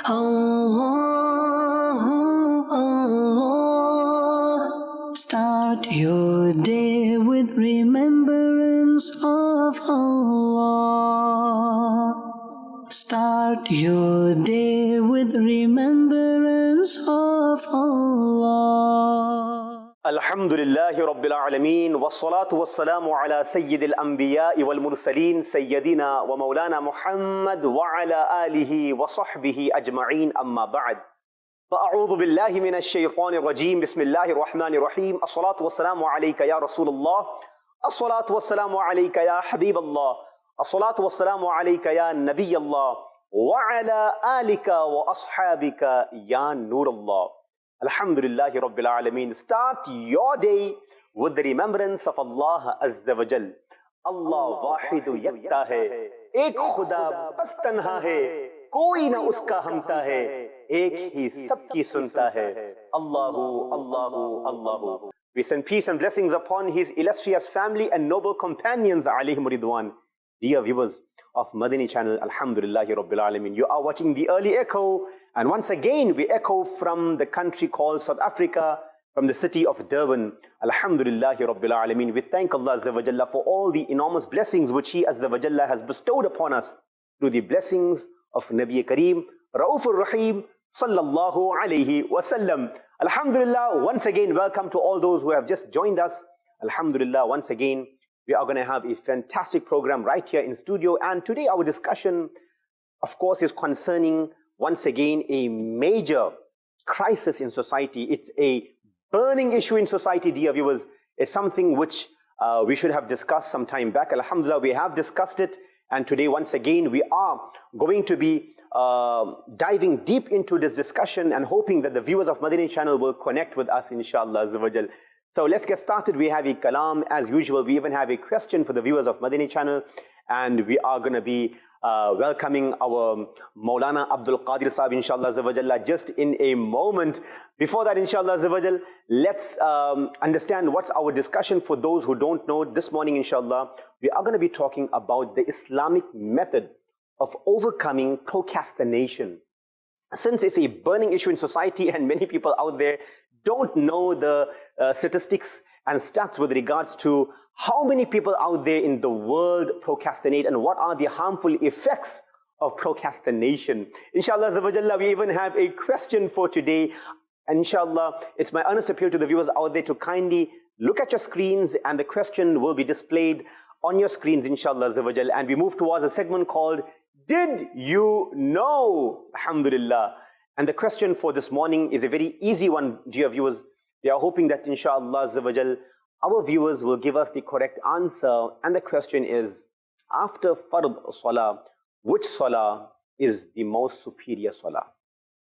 Allah, Allah. Start your day with remembrance of Allah. Start your day with remembrance of Allah. Alhamdulillahi Rabbil Alameen, wassalatu wassalamu ala Sayyidil Anbiya'i wal Mursaleen, Sayyidina wa Maulana Muhammad wa ala alihi wa sahbihi ajma'een, amma ba'd. Fa'a'udhu billahi minash shaytanir rajim, bismillahir rahmanir rahim, as-salatu wassalamu alayka ya Rasulullah, as-salatu wassalamu alayka ya Habiballah, as-salatu wassalamu alayka ya Nabiyallah, wa ala alika wa ashabika ya Nurallah. Alhamdulillahi Rabbil Alameen. Start your day with the remembrance of Allah Azza wa Jal. Allah Wahidu Yakta hai, Ek Khuda bas tanha hai, Koi na uska hamta hai, Ek hi sabki sunta hai. Allahu, Allahu, Allahu. We send peace and blessings upon His illustrious family and noble companions, alayhim ridwan. Dear viewers of Madani channel, Alhamdulillahi Rabbil Alameen. You are watching the early echo, and once again we echo from the country called South Africa, from the city of Durban. Alhamdulillahi Rabbil Alameen. We thank Allah Azza wa Jalla for all the enormous blessings which He Azza wa Jalla has bestowed upon us through the blessings of Nabi Kareem, Raufur Rahim, Sallallahu Alaihi Wasallam. Alhamdulillah, once again welcome to all those who have just joined us. Alhamdulillah, once again we are going to have a fantastic program right here in studio, and today our discussion, of course, is concerning once again a major crisis in society. It's a burning issue in society, dear viewers. It's something which we should have discussed some time back. Alhamdulillah, we have discussed it, and today once again we are going to be diving deep into this discussion and hoping that the viewers of Madani channel will connect with us, inshallah Azza wa Jal. So let's get started. We have a kalam as usual. We even have a question for the viewers of Madani channel, and we are going to be welcoming our Maulana Abdul Qadir Sahib, inshallah Azza wa Jalla, just in a moment. Before that, inshallah Azza wa Jal, let's understand what's our discussion. For those who don't know, this morning, inshallah, we are going to be talking about the Islamic method of overcoming procrastination. Since it's a burning issue in society and many people out there don't know the statistics and stats with regards to how many people out there in the world procrastinate and what are the harmful effects of procrastination. Inshallah Azza wa Jalla, we even have a question for today. And inshallah, it's my earnest appeal to the viewers out there to kindly look at your screens, and the question will be displayed on your screens, inshallah Azza wa Jalla. And we move towards a segment called Did You Know? Alhamdulillah. And the question for this morning is a very easy one, dear viewers. We are hoping that inshallah Azza wa Jal, our viewers will give us the correct answer. And the question is, after Fard Salah, which Salah is the most superior Salah?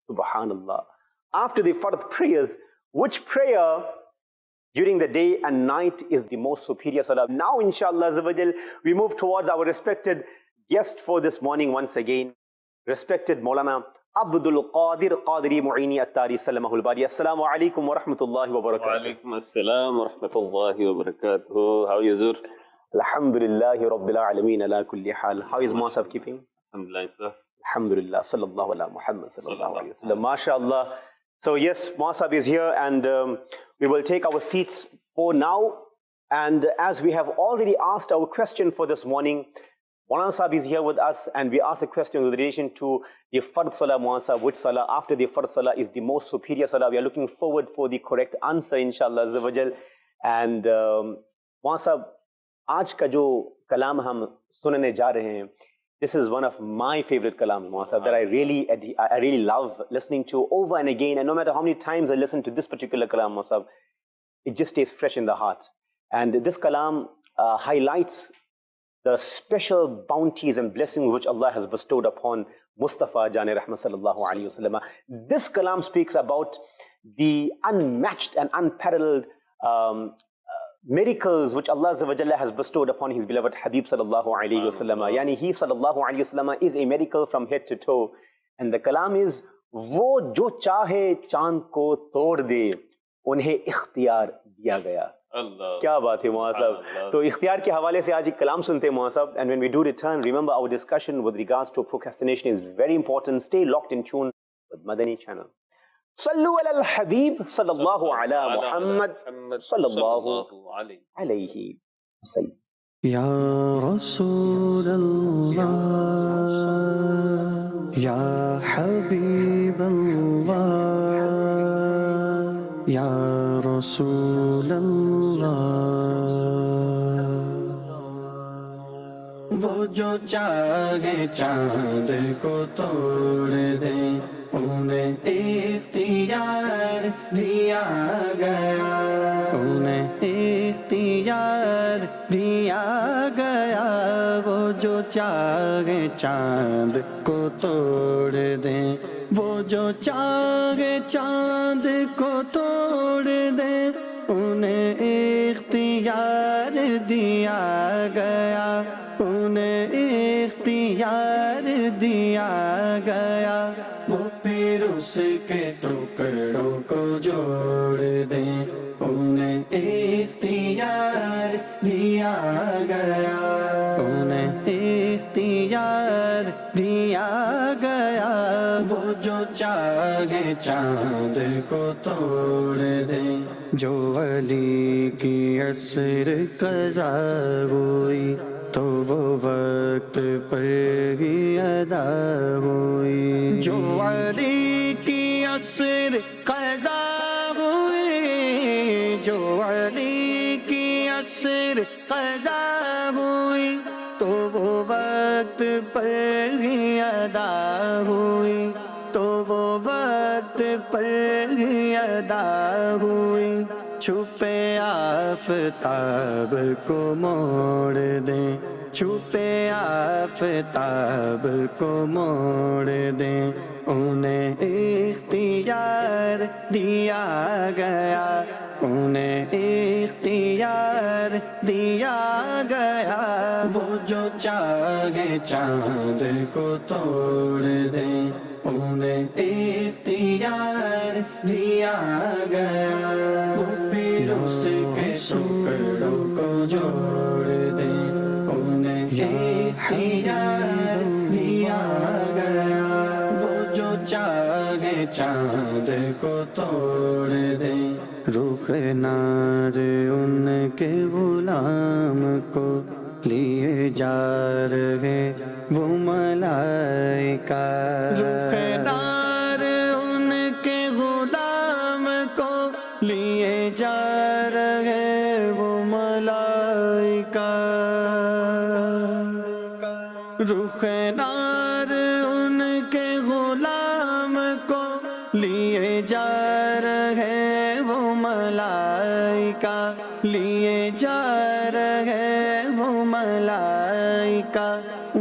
Subhanallah. After the Fard prayers, which prayer during the day and night is the most superior Salah? Now inshallah Azza wa Jal, we move towards our respected guest for this morning once again. Respected Maulana Abdul Qadir Qadiri Mu'ini Attari Salamahul Bari. Assalamu alaikum wa rahmatullahi wa barakatuh. Wa alaikum assalam wa rahmatullahi wa barakatuh. How are you, Zur? Alhamdulillahi Rabbil Alameen ala kulli hal. How is Muasab keeping? Alhamdulillah, sir. Alhamdulillah. Sallallahu ala Muhammad sallallahu alayhi wa sallam. MashaAllah. So yes, Muasab is here, and we will take our seats for now. And as we have already asked our question for this morning, Maulana Sahib is here with us, and we asked a question with relation to the Fard Salah, Maulana Sahib, which Salah after the Fard Salah is the most superior Salah. We are looking forward for the correct answer, inshallah Azza wa Jal. And Maulana Sahib, aaj ka jo kalam hum sunane ja rahe hain, this is one of my favorite kalams, Maulana Sahib, that I really love listening to over and again. And no matter how many times I listen to this particular kalam, Maulana Sahib, it just stays fresh in the heart. And this kalam highlights the special bounties and blessings which Allah has bestowed upon Mustafa Jane Rahmat sallallahu alayhi wa sallam. This kalam speaks about the unmatched and unparalleled miracles which Allah Azza wa Jalla has bestowed upon His beloved Habib sallallahu alayhi wa sallam. Yani He sallallahu alayhi wa sallam is a miracle from head to toe. And the kalam is, wo jo chahe chand ko tod de, unhe ikhtiyar diya gaya. کیا بات ہے مولانا صاحب. تو اختیار کے حوالے سے آج ایک کلام سنتے ہیں مولانا صاحب. And when we do return, remember our discussion with regards to procrastination is very important. Stay locked in tune. Madani channel. صلو علی الحبیب صلی اللہ علی محمد صلی اللہ علیہ وسلم. یا رسول اللہ یا حبیب اللہ یا رسول اللہ. وہ جو چاہے چاند کو توڑ دے انہیں اختیار دیا گیا, انہیں اختیار دیا گیا. وہ جو چاہے چاند کو توڑ دے, وہ جو چاہے چاند کو توڑ دے انہیں اختیار دیا گیا, انہیں اختیار دیا گیا. وہ پھر اس کے ٹکڑوں کو جوڑ دیں انہیں اختیار دیا گیا, انہیں اختیار دیا گیا. وہ جو چاہے چاند کو توڑ دیں, جو علی کی عصر قضا ہوئی تو وہ وقت پر ہی ادا ہوئی. جو علی کی عصر قضا ہوئی, جو علی کی عصر قضا ہوئی تو وہ وقت پر ہی ادا ہوئی, تو وہ وقت پر ہی ادا ہوئی. چھپے آفتاب کو موڑ دیں, چھپے آفتاب کو موڑ دیں انہیں اختیار دیا گیا, انہیں اختیار دیا گیا. وہ جو چاہے چاند کو توڑ دیں انہیں اختیار دیا گیا. وہ پھر اس کے ٹکڑوں کو جوڑ دیں انہیں اختیار دیا گیا. وہ جو چاہے چاند کو توڑ دیں, رخ نار ان کے غلام کو لیے جا رہے وہ ملائکہ. رخ نار ان کے غلام کو لیے جا رہے وہ ملائکہ. رخ نار ان کے غلام کو لیے جا رہے وہ ملائکہ, لیے جا رہے وہ ملائکہ.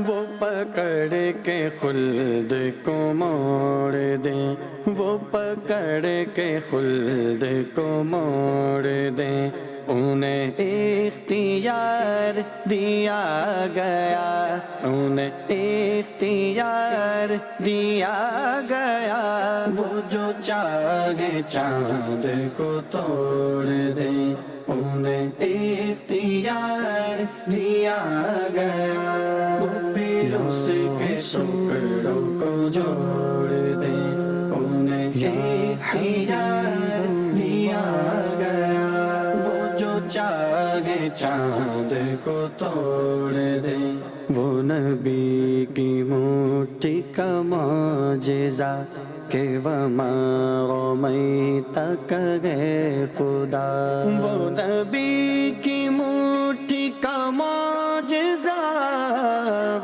وہ پکڑ کے خلد کو موڑ دیں, وہ پکڑ کے خلد کو موڑ دیں انہیں اختیار دیا گیا, انہیں اختیار دیا گیا. وہ جو چاہے چاند کو توڑ دیں انہیں اختیار دیا گیا. وہ پھر اس کے ٹکڑوں کو جوڑ دیں انہیں اختیار دیا گیا. وہ جو چاہے چاند کو توڑ دیں, وہ نبی کی مٹھی کا معجزہ کہ وما رمیت کہ خدا. وہ نبی کی مٹھی کا معجزہ,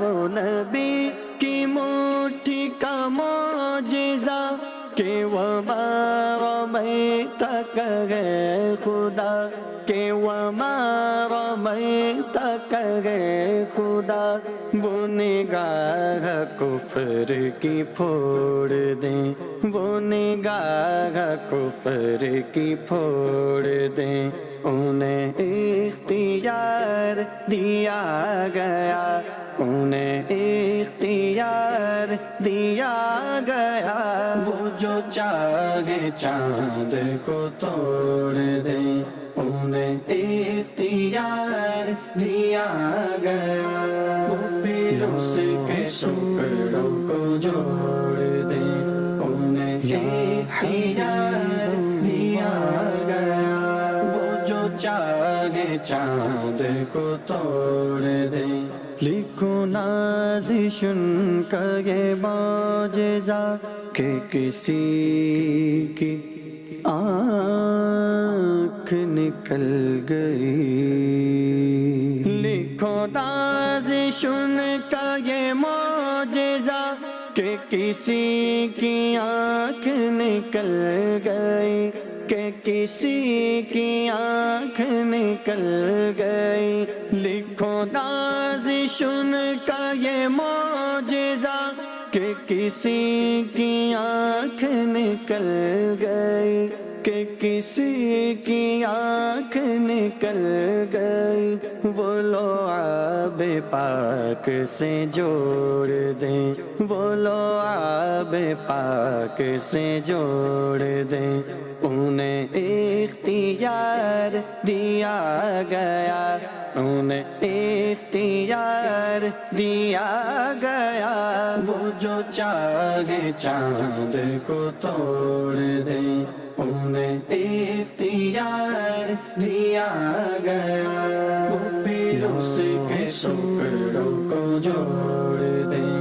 وہ نبی کی مٹھی کا معجزہ کہ وما رمیت کہ خدا, کہ وما رمیت کہ خدا. وہ نگاہ کفر کی پھوڑ دیں, وہ نگاہ کفر کی پھوڑ دیں انہیں اختیار دیا گیا, انہیں اختیار دیا گیا. وہ جو چاہے چاند کو توڑ دیں انہیں اختیار دیا گیا. وہ پھر اس کے ٹکڑوں کو جوڑ دیں انہیں اختیار دیا گیا، وہ جو چاہے چاند کو توڑ دے، لکھو نازش ان کا یہ معجزہ کہ کسی کی آنکھ نکل گئی، لکھو نازش ان کا یہ معجزہ کہ کسی کی آنکھ نکل گئی، کہ کسی کی آنکھ نکل گئی، لکھو نازش ان کا یہ معجزہ کہ کسی کی آنکھ نکل گئی، کہ کسی کی آنکھ نکل گئی، وہ لعاب پاک سے جوڑ دیں، وہ لعاب پاک سے جوڑ دیں، انہیں اختیار دیا گیا، انہیں اختیار دیا گیا، وہ جو چاہے چاند کو توڑ دیں، انہیں اختیار دیا گیا، وہ پھر اس کے ٹکڑوں کو جوڑ دیں،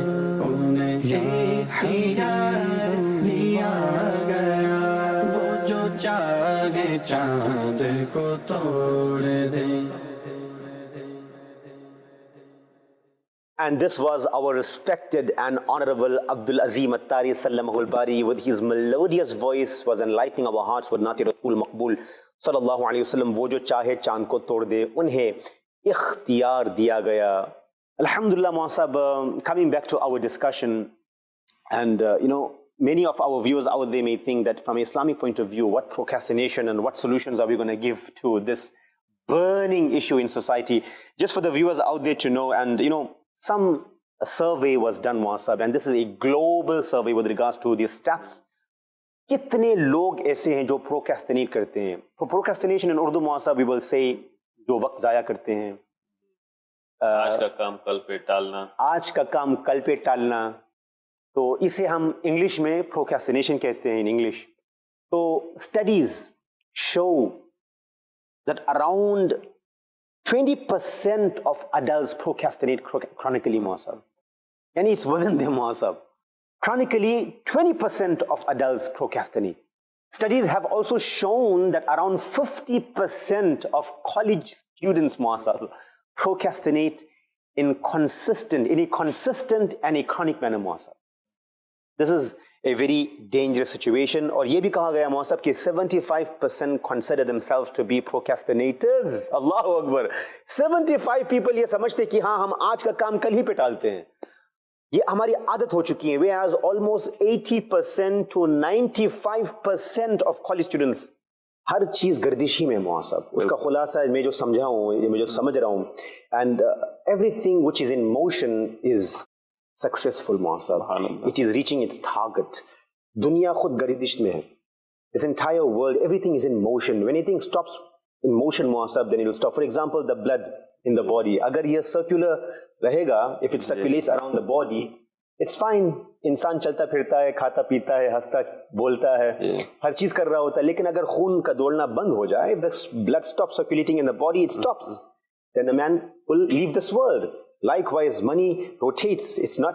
انہیں اختیار دیا گیا، وہ جو چاہے چاند کو توڑ دیں۔ And this was our respected and honorable Abdul Azim Attari Sallamahul al-Bari, with his melodious voice was enlightening our hearts with Nati Rasul Maqbool sallallahu alayhi wasallam. wo jo chahe chand ko tod de, unhe ikhtiyar diya gaya. Alhamdulillah, Muasab, coming back to our discussion, and many of our viewers out there may think that from an Islamic point of view, what procrastination and what solutions are we going to give to this burning issue in society? Just for the viewers out there to know, and some survey was done, Muasab, and this is a global survey with regards to the stats. Kitne log aise hain jo procrastinate karte hain? For procrastination in Urdu, Muasab, we will say jo waqt zaya karte hain, آج کا کام کل پہ ٹالنا، آج کا کام کل پہ ٹالنا، تو اسے ہم انگلش میں procrastination کہتے ہیں in English. تو studies show that around 20% of adults procrastinate chronically, Muasab. Yani it's within them, Muasab. Chronically, 20% of adults procrastinate. Studies have also shown that around 50% of college students, Muasab, procrastinate in a consistent and a chronic manner, Muasab. This is a very dangerous situation. اور یہ بھی کہا گیا موصب کہ 75% consider themselves to be procrastinators. Allah Akbar. 75 people یہ سمجھتے کہ ہاں ہم آج کا کام کل ہی پہ ٹالتے ہیں، یہ ہماری عادت ہو چکی ہے. whereas almost 80% to 95% of college students ہر چیز گردشی میں موصب. اس کا خلاصہ میں جو سمجھا ہوں، میں جو سمجھ رہا ہوں، and everything which is in motion is successful, Muasab. It is reaching its target. Dunya khud garidish mein hai. This entire world, everything is in motion. When anything stops in motion, Muasab, then it will stop. For example, the blood in the body. Agar ye circular rahega, if it circulates around the body, it's fine. Insan chalta phirta hai, khata peeta hai, hasta bolta hai, har cheez kar raha hota hai. Lekin agar khoon ka dolna band ho jaye, if the blood stops circulating in the body, it stops. Then the man will leave this world. Likewise, money rotates. It's not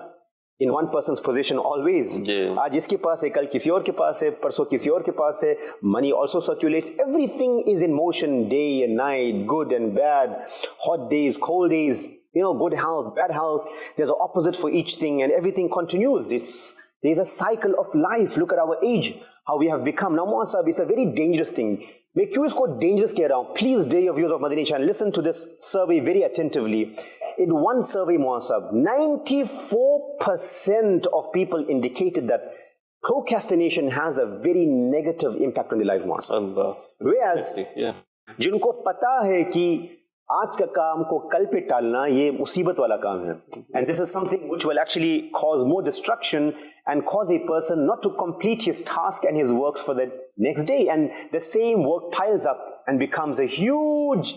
in one person's possession always. آج اس کے پاس ہے، کل کسی اور کے پاس ہے، پرسوں کسی اور کے پاس ہے. Money also circulates. Everything is in motion, day and night, good and bad, hot days, cold days, good health, bad health. There's an opposite for each thing, and everything continues. There's a cycle of life. Look at our age, how we have become. Now, Muasab, it's a very dangerous thing. میں کیوں اس کو dangerous کہہ رہا ہوں؟ Please, dear viewers of Madani Channel, listen to this survey very attentively. In one survey, Muasab, 94% of people indicated that procrastination has a very negative impact on their life, Muasab. Whereas, جن کو پتا ہے کہ آج کا کام کو کل پہ ٹالنا یہ مصیبت والا کام ہے. And this is something which will actually cause more destruction and cause a person not to complete his task and his works for the next day. And the same work piles up and becomes a huge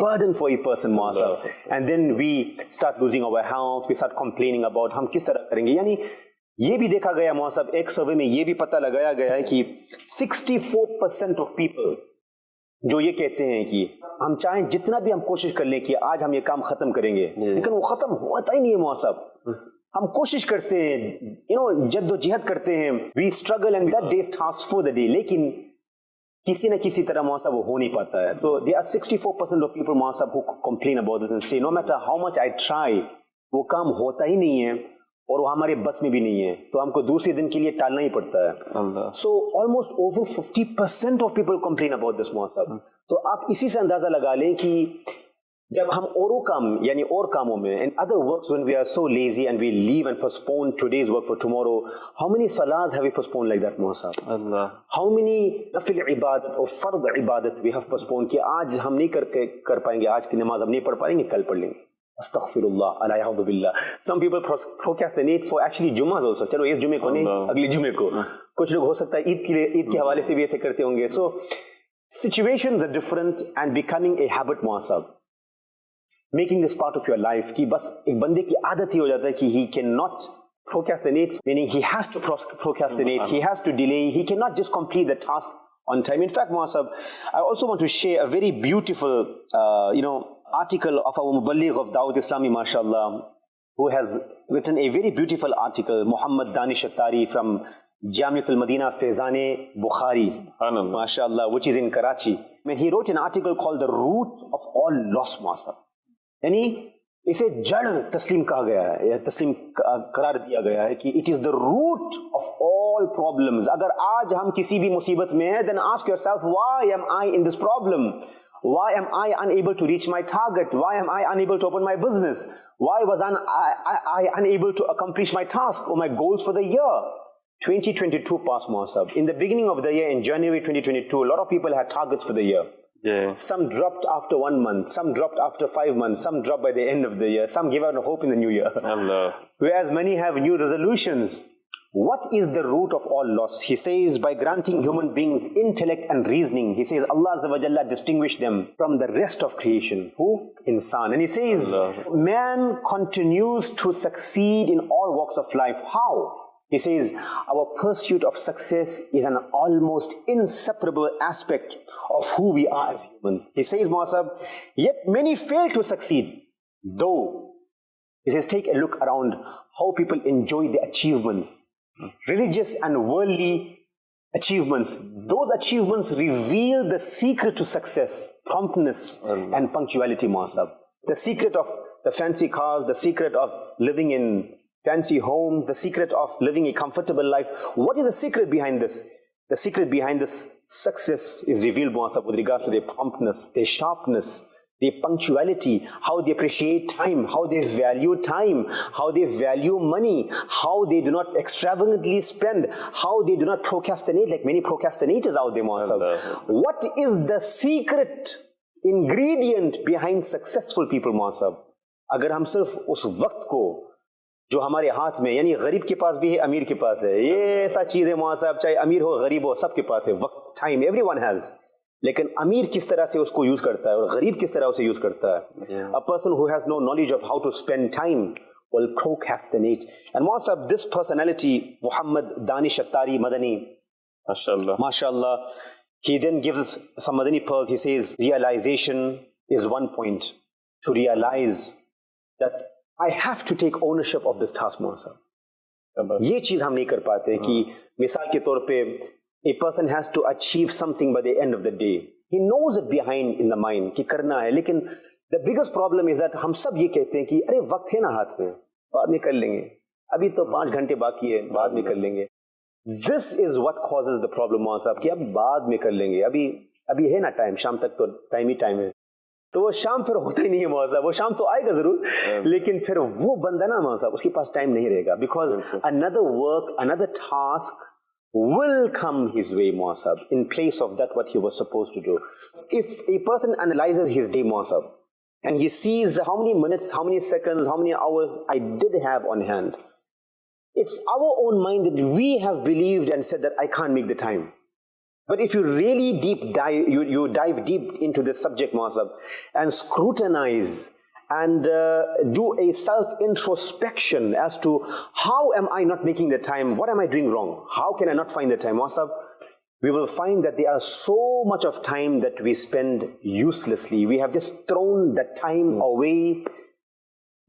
burden for a person, Muasab. And then we start losing our health, we start complaining about hum kis tarah karenge. Yani یہ بھی دیکھا گیا مہذب ایک survey میں یہ بھی پتہ لگایا گیا ہے کہ 64% آف پیپل جو یہ کہتے ہیں کہ ہم چاہیں جتنا بھی ہم کوشش کر لیں کہ آج ہم یہ کام ختم کریں گے لیکن وہ ختم ہوتا ہی نہیں ہے مہذب. ہم کوشش کرتے ہیں جد و جہد کرتے ہیں, we struggle and that day is task for the day, لیکن کسی نہ کسی طرح مہذب وہ ہو نہیں پاتا ہے. تو دے آر 64% آف پیپل مہذب ہو کمپلین اباؤٹ دس اینڈ سے no matter how much I try, وہ کام ہوتا ہی نہیں ہے اور وہ ہمارے بس میں بھی نہیں ہے, تو ہم کو دوسرے دن کے لیے ٹالنا ہی پڑتا ہے. So almost over 50% of people complain about this مہذب. تو آپ اسی سے اندازہ لگا لیں کہ جب ہم اوروں کام یعنی اور کاموں میں in other works when we are so lazy and we leave and postpone today's work for tomorrow, how many salahs have we postponed like that Muhammad? Allah. How many nafil ibadat or fard ibadat we have postponed کہ آج ہم نہیں کر پائیں گے, آج کی نماز ہم نہیں پڑھ پائیں گے, کل پڑھ لیں گے. استغفراللہ الا اعوذ باللہ. Some people procrastinate for actually جمعہ also. چلو اس جمعے کو نہیں, اگلے جمعے کو. کچھ لوگ ہو سکتا ہے عید کے حوالے سے بھی ایسے کرتے ہوں گے. So situations are different and becoming a habit Muhammad. Making this part of your life کہ بس ایک بندے کی عادت ہی ہو جاتا ہے کہ he cannot procrastinate, meaning he has to procrastinate, he has to delay, he cannot just complete the task on time. In fact, Muhammad, I also want to share a very beautiful article of our Muballigh of Dawat Islami, mashallah, who has written a very beautiful article, Muhammad Danish Attari from Jamiat al-Madina Faizane Bukhari, mashallah, which is in Karachi. He wrote an article called The Root of All Loss, Muhammad. یعنی اسے جڑ تسلیم کہا گیا ہے یا تسلیم قرار دیا گیا ہے کہ it is the root of all problems. اگر آج ہم کسی بھی مصیبت میں ہیں then ask yourself, why am I in this problem? Why am I unable to reach my target? Why am I unable to open my business? Why was I unable to accomplish my task or my goals for the year? 2022 passed, Muhammad. In the beginning of the year, in January 2022, a lot of people had targets for the year. Yeah. Some dropped after 1 month, some dropped after 5 months, some dropped by the end of the year, some gave out hope in the new year. Allah. Whereas many have new resolutions. What is the root of all loss? He says by granting human beings intellect and reasoning, he says Allah Azza wa Jalla distinguished them from the rest of creation. Who? Insan. And he says Allah. Man continues to succeed in all walks of life. How? He says, our pursuit of success is an almost inseparable aspect of who we are as humans. He says, Muhammad, yet many fail to succeed. Though, he says, take a look around how people enjoy the achievements, religious and worldly achievements. Those achievements reveal the secret to success, promptness and punctuality, Muhammad. The secret of the fancy cars, the secret of living in fancy homes, the secret of living a comfortable life. What is the secret behind this? The secret behind this success is revealed with regards to their promptness, their sharpness, their punctuality, how they appreciate time, how they value time, how they value money, how they do not extravagantly spend, how they do not procrastinate like many procrastinators out there. What is the secret ingredient behind successful people? اگر ہم صرف اس وقت کو جو ہمارے ہاتھ میں یعنی غریب کے پاس بھی ہے امیر کے پاس ہے, یہ ایسا چیز ہے صاحب, چاہے امیر ہو غریب ہو سب کے پاس ہے وقت, ٹائم, ایوری ون ہیز. لیکن امیر کس طرح سے اس کو یوز کرتا ہے اور غریب کس طرح اسے یوز کرتا ہے. A person who has no knowledge of how to spend time will procrastinate. And Muhammad, this personality, Muhammad Danish Attari Madani, mashallah, he then gives some Madani pearls. He says realization is one point. To realize that I have to take ownership of this task, Muhammad. یہ چیز ہم نہیں کر پاتے کہ مثال کے طور پہ a person has to achieve something by the end of the day. He knows it behind in the mind کہ کرنا ہے, لیکن the biggest problem is that ہم سب یہ کہتے ہیں کہ ارے وقت ہے نا ہاتھ میں, بعد میں کر لیں گے, ابھی تو 5 گھنٹے باقی ہے, بعد میں کر لیں گے. This is what causes the problem, صاحب, کہ اب بعد میں کر لیں گے, ابھی ہے نا ٹائم, شام تک تو ٹائم ہی ٹائم ہے. تو وہ شام پھر ہوتا ہی نہیں ہے موضوع, وہ شام تو آئے گا ضرور, لیکن پھر وہ بندہ نا موضوع اس کے پاس ٹائم نہیں رہے گا, because another work, another task will come his way, موضوع, in place of that what he was supposed to do. If a person analyzes his day, موضوع, and he sees how many minutes, how many seconds, how many hours I did have on hand, it's our own mind that we have believed and said that I can't make the time. But if you really you dive deep into this subject, Muhammad, and scrutinize and do a self-introspection as to how am I not making the time? What am I doing wrong? How can I not find the time? WhatsApp, we will find that there are so much of time that we spend uselessly. We have just thrown that time away,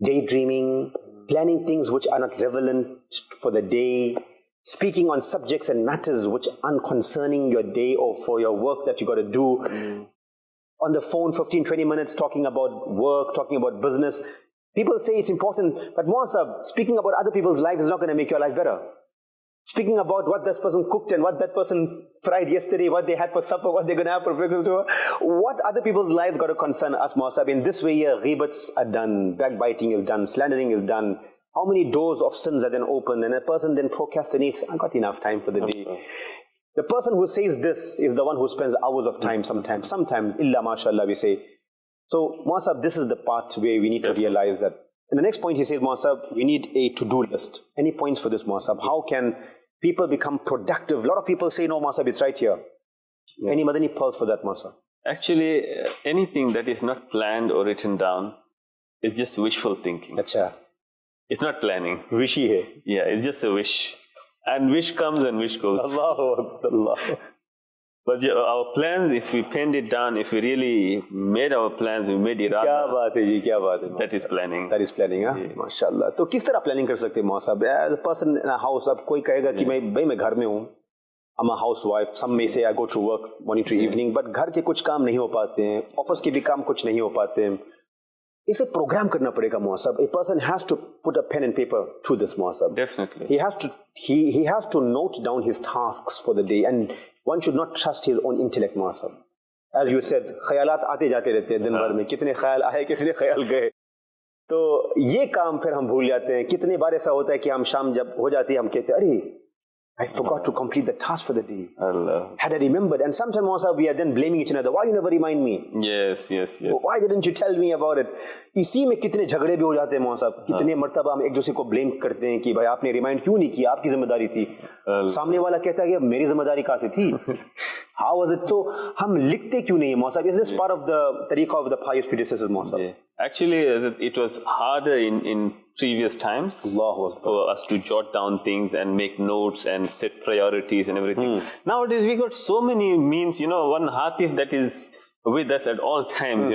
daydreaming, planning things which are not relevant for the day, speaking on subjects and matters which are unconcerning your day or for your work that you got to do. On the phone, 15, 20 minutes talking about work, talking about business. People say it's important, but WhatsApp, speaking about other people's lives is not going to make your life better. Speaking about what this person cooked and what that person fried yesterday, what they had for supper, what they're going to have for breakfast, what other people's lives got to concern us, WhatsApp. In this way, ghibats are done, backbiting is done, slandering is done. How many doors of sins are then opened, and a person then procrastinates, I got enough time for the day. The person who says this is the one who spends hours of time sometimes, illa mashallah we say. So WhatsApp, this is the part where we need to realize that. And the next point he says, WhatsApp, we need a to-do list. Any points for this, WhatsApp? How can people become productive? A lot of people say, no, WhatsApp, it's right here. Yes. Any Madani pearls for that, WhatsApp? Actually, anything that is not planned or written down is just wishful thinking. Achha. It's not planning. Wishy hai. Yeah, it's just a wish. And wish comes and wish goes. Allah. But our plans, if we penned it down, if we really made our plans, we made it up. Kya baat hai ji, kya baat hai. That is planning. That is planning, huh? Yeah. MashaAllah. So, kis tarah planning kar sakte hain, Mausab? As a person in a house, ab koi kahega ki main ghar mein hoon. I'm a housewife. Some may say I go to work morning to evening, but ghar ke kuch kaam nahi ho paate hain. Office ke bhi kaam kuch nahi ho paate hain. इसे programme करना पड़ेगा मुआसब. A person has to put a pen and paper to this muasab. Definitely. He has to note down his tasks for the day, and one should not trust his own intellect muasab. As you said, ख्यालात आते जाते रहते हैं दिन भर में. कितने ख्याल आए, कितने ख्याल गए. तो ये काम फिर हम भूल जाते हैं. कितने बार ऐसा होता है कि हम शाम जब हो जाती है हम कहते हैं अरे I forgot to complete the task for the day. Allah. Had I remembered, and sometimes also we are then blaming each another. Why you never remind me? Yes. Why didn't you tell me about it? इसी में कितने झगड़े भी हो जाते हैं मौसा. कितने मर्तबा हम एक दूसरे को ब्लेम करते हैं कि भाई आपने रिमाइंड क्यों नहीं किया, आपकी जिम्मेदारी थी. सामने वाला कहता है कि मेरी जिम्मेदारी कहाँ से थी. How was it? So हम लिखते क्यों नहीं है मौसा? Is this part of the tariqa of the pious predecessors मौसा? Actually, it was harder in previous times for us to jot down things and make notes and set priorities and everything. Nowadays, we got so many means, one Hatif that is with us at all times,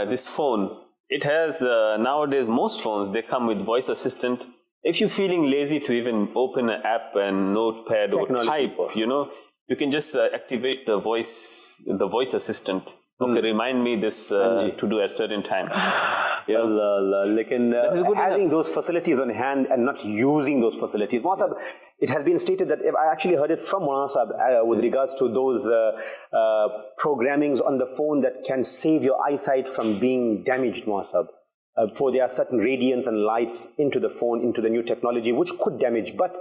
this phone. It has, nowadays, most phones, they come with voice assistant. If you're feeling lazy to even open an app and notepad or type, you can just activate the voice assistant. Okay, remind me this to do at a certain time. Having those facilities on hand and not using those facilities. Maulana Sahab, it has been stated that, I actually heard it from Maulana Sahab with regards to those programmings on the phone that can save your eyesight from being damaged, Maulana Sahab. For there are certain radiance and lights into the phone, into the new technology, which could damage. But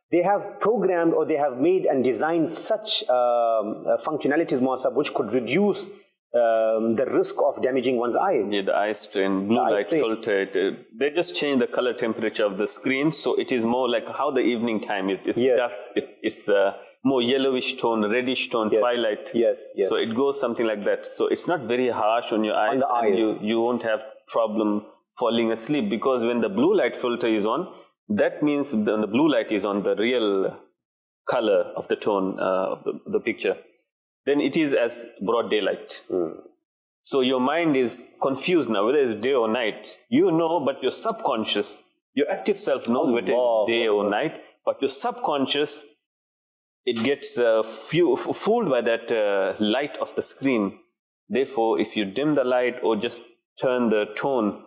they have programmed or they have made and designed such functionalities, Maulana Sahab, which could reduce the risk of damaging one's eye. Yeah, the eye strain, blue light filter. They just change the color temperature of the screen, so it is more like how the evening time is. It's dusk. It's more yellowish tone, reddish tone, twilight. Yes. So it goes something like that. So it's not very harsh on your eyes. And you won't have problem falling asleep, because when the blue light filter is on, that means the blue light is on the real color of the tone of the picture. Then it is as broad daylight. So your mind is confused now, whether it's day or night. But your subconscious, your active self knows whether it's day or night, but your subconscious, it gets fooled by that light of the screen. Therefore, if you dim the light or just turn the tone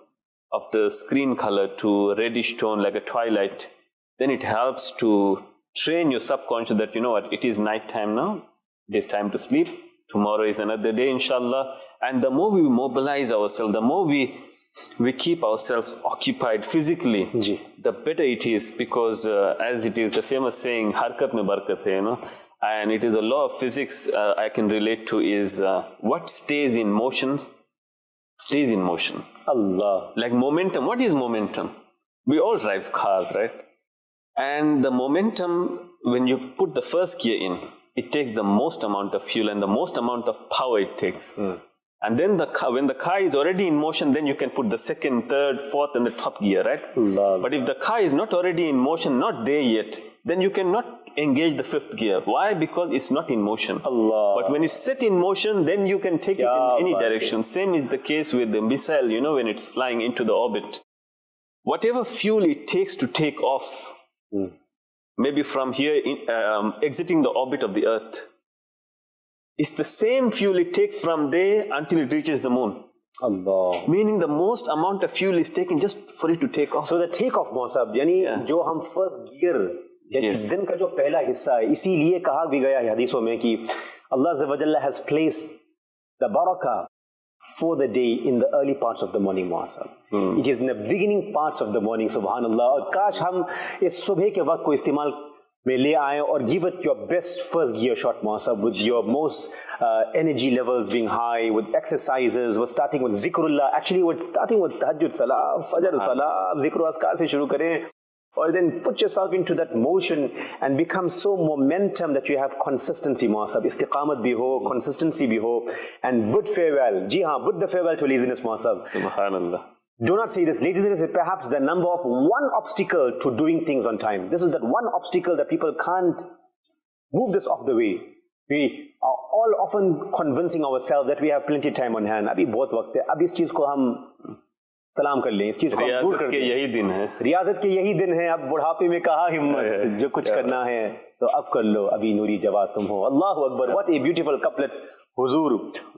of the screen color to a reddish tone like a twilight, then it helps to train your subconscious that, it is night time now. It is time to sleep. Tomorrow is another day, inshallah. And the more we mobilize ourselves, the more we keep ourselves occupied physically, the better it is, because as it is the famous saying, harkat mein barakat hai, and it is a law of physics I can relate to is what stays in motion stays in motion. Allah. Like momentum. What is momentum? We all drive cars, right? And the momentum, when you put the first gear in, it takes the most amount of fuel and the most amount of power it takes. And then when the car is already in motion, then you can put the second, third, fourth, and the top gear, right? But if the car is not already in motion, not there yet, then you cannot engage the fifth gear. Why? Because it's not in motion. But when it's set in motion, then you can take it in any direction. Same is the case with the missile, when it's flying into the orbit. Whatever fuel it takes to take off, maybe from here, exiting the orbit of the Earth, it's the same fuel it takes from there until it reaches the moon. Allah. Meaning the most amount of fuel is taken just for it to take off. So the take off, Mausab, yani jo hum first gear, din ka jo pehla hissa hai, isiliye kaha bhi gaya hai hadithon mein ki Allah Azza wa Jalla has placed the barakah for the day in the early parts of the morning, Mausab. It is in the beginning parts of the morning, subhanallah. Aur kash hum is subh ke waqt ko istemal میں لے آئیں اور give it your best first gear shot, Mausab, with your most energy levels being high, with exercises. We're starting with zikrullah. Actually, we're starting with tahajjud salah, fajr salah, zikr askar se shuru karein. Or then put yourself into that motion and become so momentum that you have consistency, Mausab. Istiqamat bhi ho, consistency bhi ho, and bid farewell. Ji haan, bid the farewell to laziness, Mausab. Subhanallah. Do not say this. Laziness is perhaps the number of one obstacle to doing things on time. This is that one obstacle that people can't move this off the way. We are all often convincing ourselves that we have plenty of time on hand. Abhi bahut waqt hai. Ab is cheez ko hum سلام کر لیں اس چیز کو دور کر دیں یہی دن ہے ریاضت کے یہی دن ہے اب بڑھاپے میں کہاں ہمت جو کچھ کرنا ہے تو اب کر لو ابھی نوری جوان تم ہو اللہ اکبر what a beautiful couplet حضور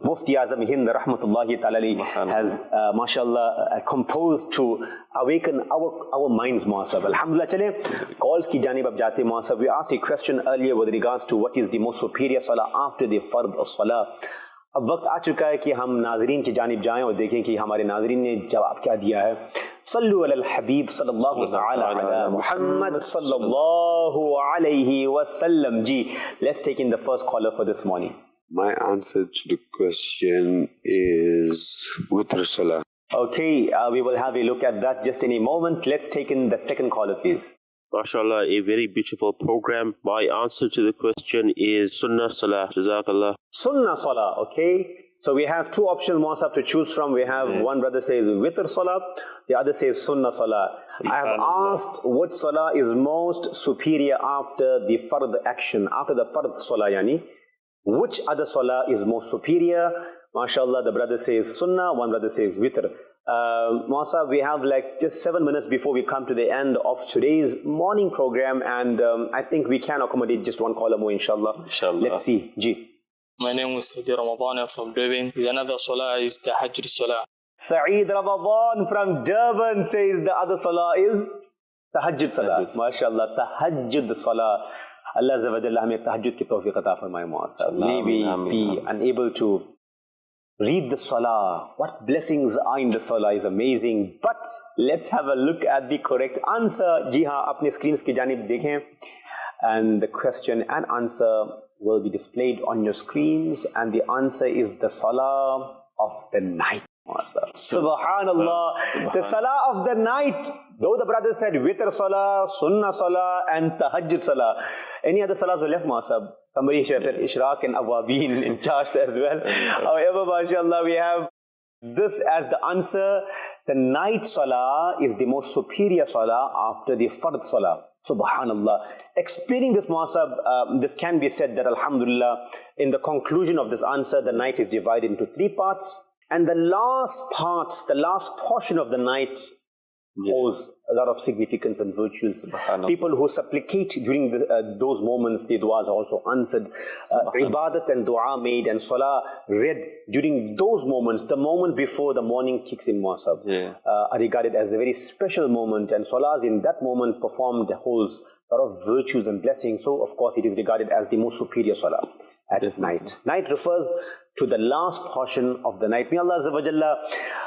مفتی اعظم ہند رحمۃ اللہ تعالی علیہ has mashallah composed to awaken our minds Mausab alhamdulillah چلیں calls کی جانب اب جاتے Mausab we asked a question earlier with regards to what is the most superior salah after the fard of salah اب وقت آ چکا ہے کہ ہم ناظرین کی جانب جائیں اور دیکھیں کہ ہمارے ناظرین نے جواب کیا دیا ہے صلو علی الحبیب صلی اللہ تعالی علی محمد صلی اللہ علیہ وسلم جی let's take in the first caller for this morning. My answer to the question is Witr Salah. Okay, we will have a look at that just in a moment. Let's take in the second caller please. MashaAllah, a very beautiful program. My answer to the question is Sunnah Salah. Jazakallah. Sunnah Salah, okay. So we have two options, Mausab, to choose from. We have one brother says Witr Salah, the other says Sunnah Salah. I have asked what Salah is most superior after the Fard action, after the Fard Salah, yani. Which other Salah is most superior? MashaAllah, the brother says Sunnah, one brother says Witr. Mausab, we have like just 7 minutes before we come to the end of today's morning program, and I think we can accommodate just one caller more, inshallah. Let's see. Ji. My name is Saeed Ramadan from Durban. Another salah is Tahajjud Salah. Saeed Ramadan from Durban says the other salah is Tahajjud Salah. MashaAllah, Tahajjud Salah. Allah Azza wa Jalla hame Tahajjud ki tawfiq ata farmaye Mausab. May we be unable to read the salah. What blessings are in the salah is amazing. But let's have a look at the correct answer. Ji haan, apne screens ki janib dekhein. And the question and answer will be displayed on your screens. And the answer is the salah of the night. Subhanallah. The salah of the night. Though the brother said Witr Salah, Sunnah Salah and Tahajjud Salah. Any other salahs were left, Mausab? Somebody should have said Ishraq and Awabin in charge as well. However, mashallah, we have this as the answer. The night salah is the most superior salah after the Fard Salah. Subhanallah. Explaining this, Mausab, this can be said that alhamdulillah, in the conclusion of this answer, the night is divided into 3 parts. And the last portion of the night holds a lot of significance and virtues. People who supplicate during those moments, their du'as are also answered. Ibadat and du'a made and salah read during those moments, the moment before the morning kicks in, Mausab, are regarded as a very special moment. And salahs in that moment performed holds a lot of virtues and blessings. So, of course, it is regarded as the most superior salah at night. Night refers to the last portion of the night. May Allah Azza wa Jalla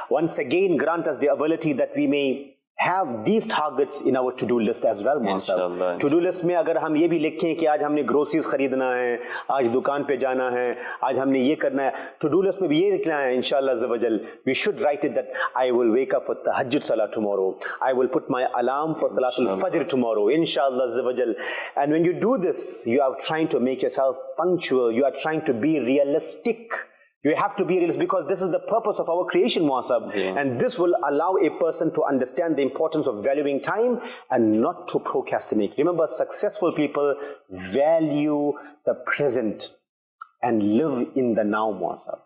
once again grant us the ability that we may have these targets in our to-do list as well, Mausab. To-do list میں اگر ہم یہ بھی لکھیں کہ آج ہم نے گروسریز خریدنا ہے, آج دکان پہ جانا ہے, آج ہم نے یہ کرنا ہے, to-do list میں بھی یہ لکھنا ہے, inshallah Azza wa Jal, we should write it that I will wake up for Tahajjud Salah tomorrow. I will put my alarm for Salatul Fajr tomorrow, inshallah Azza wa Jal. And when you do this, you are trying to make yourself punctual, you are trying to be realistic. You have to be realistic because this is the purpose of our creation, Muasab. And this will allow a person to understand the importance of valuing time and not to procrastinate. Remember, successful people value the present and live in the now, Muasab.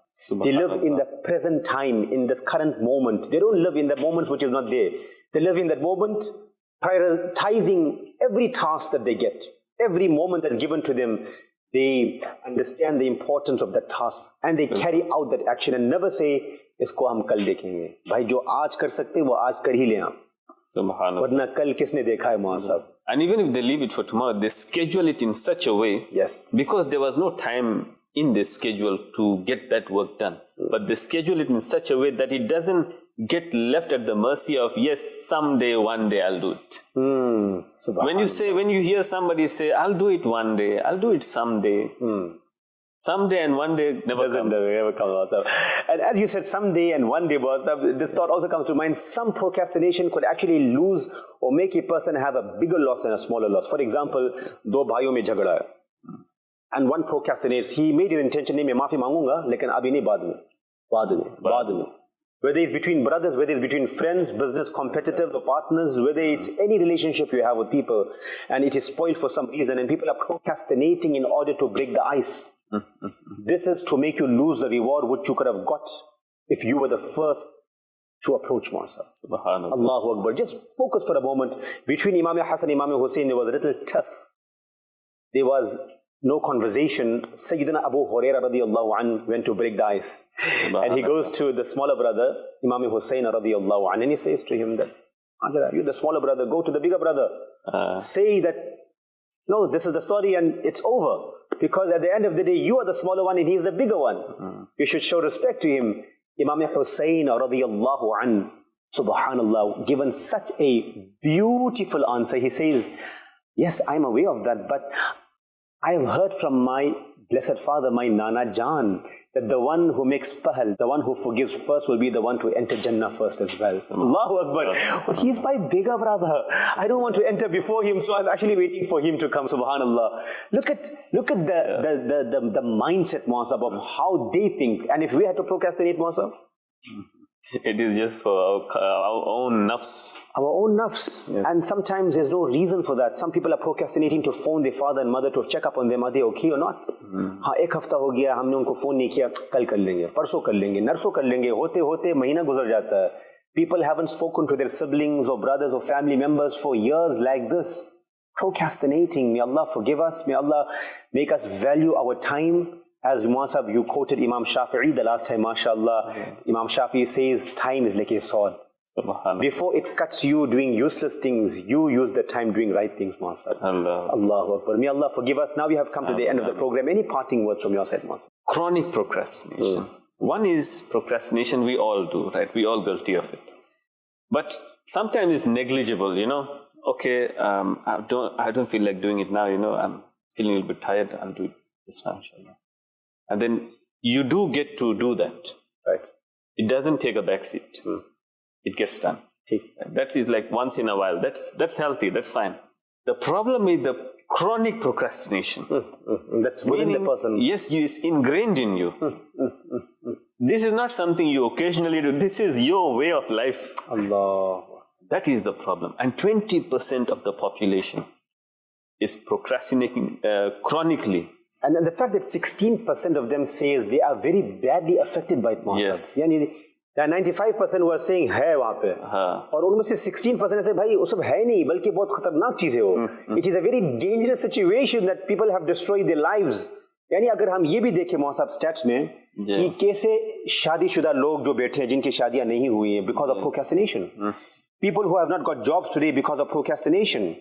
They live in the present time, in this current moment. They don't live in the moment which is not there. They live in that moment, prioritizing every task that they get. Every moment that's given to them, they understand the importance of that task and they carry out that action and never say, isko hum kal dekhenge. Bhai, jo aaj kar sakte, wo aaj kar hi le aap. Subhanallah. Warna kal kisne dekha hai, Maan Sahab. And even if they leave it for tomorrow, they schedule it in such a way, because there was no time in this schedule to get that work done. But they schedule it in such a way that it doesn't get left at the mercy of, yes, someday, one day I'll do it. When you hear somebody say, I'll do it one day, I'll do it someday. Someday and one day never comes. And as you said, someday and one day, this thought also comes to mind. Some procrastination could actually lose or make a person have a bigger loss than a smaller loss. For example, do bhaiyon mein jhagda hai. And one procrastinates. He made his intention, nahi, main maafi mangunga, lekin abhi nahi, baad mein. Whether it's between brothers, whether it's between friends, business competitors or partners, whether it's any relationship you have with people, and it is spoiled for some reason, and people are procrastinating in order to break the ice. This is to make you lose the reward which you could have got if you were the first to approach Musa. Subhanallah. Allahu Akbar. Just focus for a moment. Between Imam Hassan and Imam Hussein, there was a little tough. There was no conversation. Sayyidina Abu Hurairah radiallahu anhu went to break the ice. And he goes to the smaller brother, Imam Hussein radiallahu anhu, and he says to him that, Ajara, you the smaller brother, go to the bigger brother. Say that, no, this is the story and it's over. Because at the end of the day, you are the smaller one and he is the bigger one. You should show respect to him. Imam Hussein radiallahu anhu, subhanallah, given such a beautiful answer. He says, yes, I'm aware of that, but I have heard from my blessed father, my Nana Jan, that the one who makes pahal, the one who forgives first will be the one to enter Jannah first as well. Allahu Akbar. He's my bigger brother. I don't want to enter before him, so I'm actually waiting for him to come, subhanallah. Look at the mindset, Muasab, of how they think. And if we had to procrastinate, Muasab? It is just for our own nafs. Our own nafs. Yes. And sometimes there's no reason for that. Some people are procrastinating to phone their father and mother to check up on them. Are they okay or not? हाँ एक हफ्ता हो गया हमने उनको phone नहीं किया कल कर लेंगे परसों कर लेंगे नरसों कर लेंगे होते होते महीना गुजर जाता है. People haven't spoken to their siblings or brothers or family members for years like this. Procrastinating. May Allah forgive us. May Allah make us value our time. As Muasab, you quoted Imam Shafi'i the last time, mashallah. Imam Shafi'i says time is like a sword. Before it cuts you doing useless things, you use the time doing right things, Muasab. Allahu Akbar. May Allah forgive us. Now we have come to the end of the program. Any parting words from your side, Muasab? Chronic procrastination. One is procrastination, we all do, right? We all guilty of it. But sometimes it's negligible, you know. Okay, I don't feel like doing it now, you know. I'm feeling a little bit tired. I'll do it this time, inshallah. And then you do get to do that. Right. It doesn't take a backseat. It gets done. That is like once in a while. That's healthy. That's fine. The problem is the chronic procrastination. That's within the person. Yes, it's ingrained in you. This is not something you occasionally do. This is your way of life. Allah. That is the problem. And 20% of the population is procrastinating chronically. And then the fact that 16% of them says they are very badly affected by it. Yes. Yani, there are 95% who are saying है वहाँ पे और उनमें से 16% say भाई वो सब है नहीं बल्कि बहुत खतरनाक चीज़ है वो. It is a very dangerous situation that people have destroyed their lives. यानी अगर हम ये भी देखें मौसाब स्टैट्स में कि कैसे शादीशुदा लोग जो बैठे हैं जिनकी शादियां नहीं हुई हैं because of procrastination. People who have not got jobs today because of procrastination.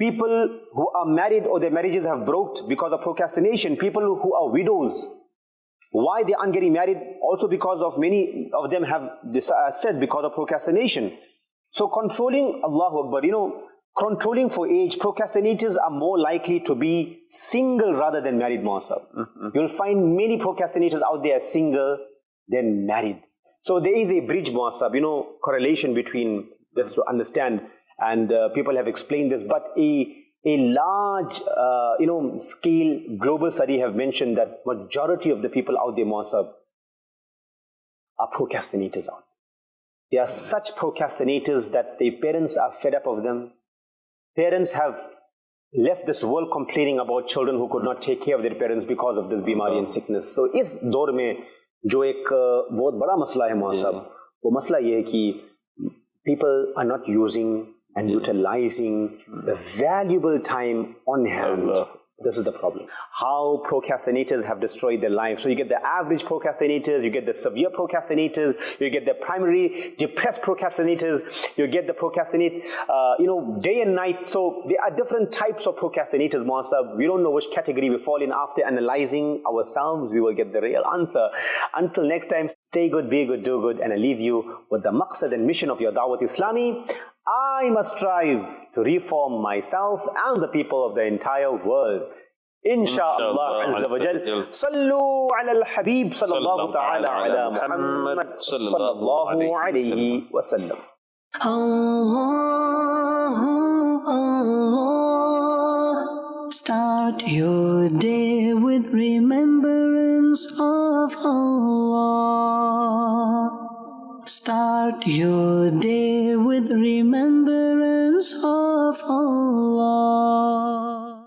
People who are married or their marriages have broke because of procrastination. People who are widows. Why they aren't getting married? Also because of many of them have said because of procrastination. So controlling, Allahu Akbar, you know, controlling for age, procrastinators are more likely to be single rather than married, Muasab. You'll find many procrastinators out there single than married. So there is a bridge, Muasab, you know, correlation between this to understand. And people have explained this, but a large, scale global study have mentioned that majority of the people out there, Muasab, are procrastinators out. They are such procrastinators that the parents are fed up of them. Parents have left this world complaining about children who could not take care of their parents because of this bimari and sickness. So اس دور میں جو ایک بہت بڑا مسئلہ ہے مولوی صاحب، وہ مسئلہ یہ ہے کہ people are not using and utilizing the valuable time on hand. This is the problem. How procrastinators have destroyed their lives. So you get the average procrastinators, you get the severe procrastinators, you get the primary depressed procrastinators, you get the procrastinate, day and night. So there are different types of procrastinators, Muasab. We don't know which category we fall in. After analyzing ourselves, we will get the real answer. Until next time, stay good, be good, do good, and I leave you with the maqsad and mission of your Dawat Islami. I must strive to reform myself and the people of the entire world. Insha'Allah Azza wa Jal. Sallu ala al-Habib sallallahu ta'ala ala Muhammad sallallahu alayhi wa sallam. Allah, start your day with remembrance of Allah. Start your day with remembrance of Allah.